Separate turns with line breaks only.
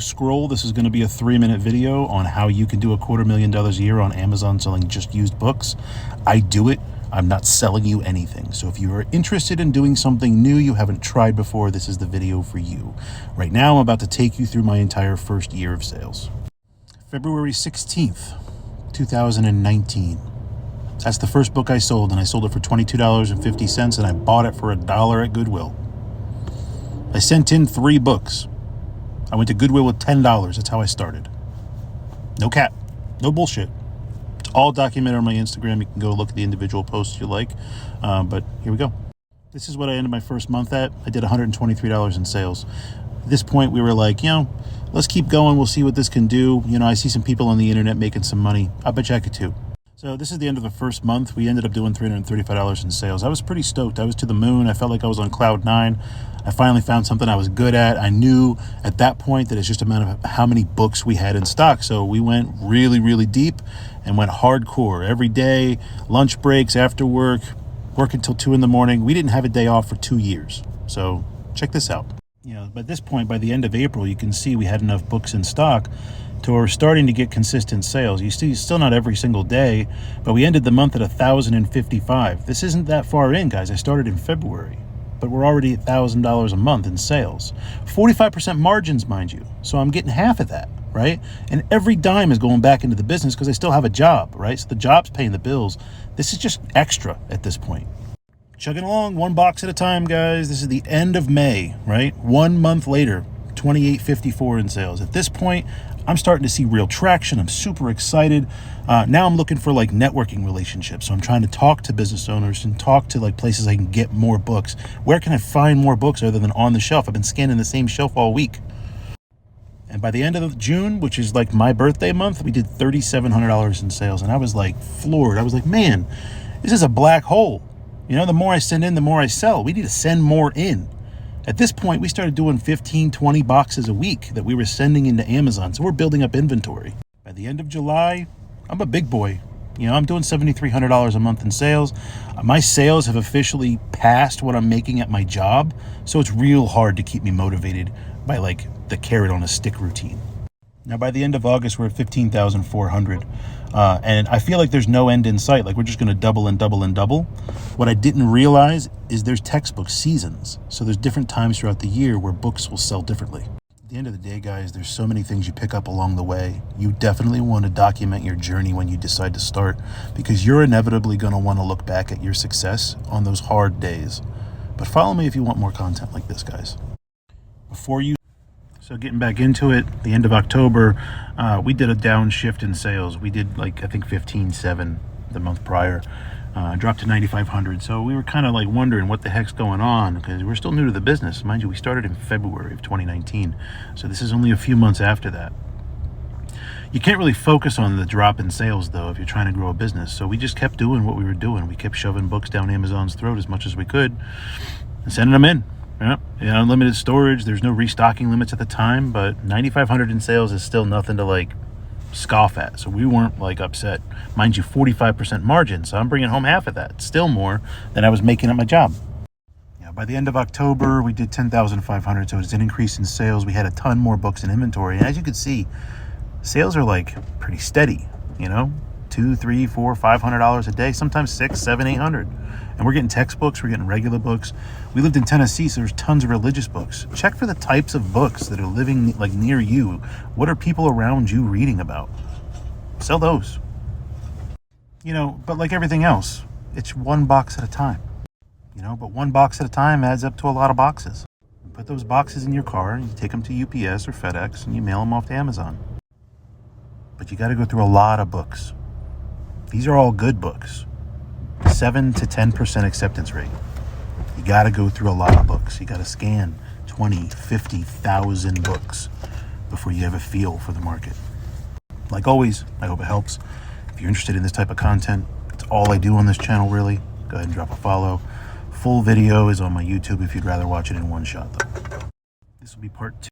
Scroll, this is going to be a 3-minute video on how you can do $250,000 a year on Amazon selling just used books. I do it. I'm not selling you anything. So if you are interested in doing something new you haven't tried before, this is the video for you. Right now, I'm about to take you through my entire first year of sales. February 16th, 2019. That's the first book I sold, and I sold it for $22.50, and I bought it for $1 at Goodwill. I sent in 3 books. I went to Goodwill with $10. That's how I started. No cap. No bullshit. It's all documented on my Instagram. You can go look at the individual posts you like. But here we go. This is what I ended my first month at. I did $123 in sales. At this point, we were like, let's keep going. We'll see what this can do. I see some people on the internet making some money. I bet you I could too. So this is the end of the first month. We ended up doing $335 in sales. I was pretty stoked. I was to the moon. I felt like I was on cloud 9. I finally found something I was good at. I knew at that point that it's just a matter of how many books we had in stock. So we went really, really deep and went hardcore every day, lunch breaks, after work, work until 2 in the morning. We didn't have a day off for 2 years. So check this out. By this point, by the end of April, you can see we had enough books in stock to where we're starting to get consistent sales. You see, still not every single day, but we ended the month at 1,055. This isn't that far in, guys. I started in February, but we're already at $1,000 a month in sales. 45% margins, mind you. So I'm getting half of that, right? And every dime is going back into the business because I still have a job, right? So the job's paying the bills. This is just extra at this point. Chugging along, 1 box at a time, guys. This is the end of May, right? 1 month later, $28.54 in sales. At this point, I'm starting to see real traction. I'm super excited. Now I'm looking for networking relationships. So I'm trying to talk to business owners and talk to places I can get more books. Where can I find more books other than on the shelf? I've been scanning the same shelf all week. And by the end of June, which is my birthday month, we did $3,700 in sales. And I was floored. I was like, man, this is a black hole. The more I send in, the more I sell. We need to send more in. At this point, we started doing 15, 20 boxes a week that we were sending into Amazon. So we're building up inventory. By the end of July, I'm a big boy. I'm doing $7,300 a month in sales. My sales have officially passed what I'm making at my job. So it's real hard to keep me motivated by the carrot on a stick routine. Now, by the end of August, we're at 15,400. And I feel like there's no end in sight. We're just going to double and double and double. What I didn't realize is there's textbook seasons. So there's different times throughout the year where books will sell differently. At the end of the day, guys, there's so many things you pick up along the way. You definitely want to document your journey when you decide to start, because you're inevitably going to want to look back at your success on those hard days. But follow me if you want more content like this, guys. So getting back into it, the end of October, we did a downshift in sales. We did I think 15.7 the month prior, dropped to 9,500. So we were kind of wondering what the heck's going on, because we're still new to the business. Mind you, we started in February of 2019. So this is only a few months after that. You can't really focus on the drop in sales though if you're trying to grow a business. So we just kept doing what we were doing. We kept shoving books down Amazon's throat as much as we could and sending them in. Unlimited storage. There's no restocking limits at the time, but 9,500 in sales is still nothing to scoff at. So we weren't upset. Mind you, 45% margin. So I'm bringing home half of that. Still more than I was making at my job. By the end of October, we did 10,500. So it's an increase in sales. We had a ton more books in inventory. And as you can see, sales are pretty steady, $200, $300, $400, $500 a day, sometimes $600, $700, $800. And we're getting textbooks, we're getting regular books. We lived in Tennessee, so there's tons of religious books. Check for the types of books that are living near you. What are people around you reading about? Sell those. But like everything else, it's 1 box at a time. But 1 box at a time adds up to a lot of boxes. You put those boxes in your car, and you take them to UPS or FedEx, and you mail them off to Amazon. But you got to go through a lot of books. These are all good books. 7 to 10% acceptance rate. You got to go through a lot of books. You got to scan 20, 50,000 books before you have a feel for the market. Like always, I hope it helps. If you're interested in this type of content, it's all I do on this channel, really. Go ahead and drop a follow. Full video is on my YouTube if you'd rather watch it in one shot, though. This will be part 2.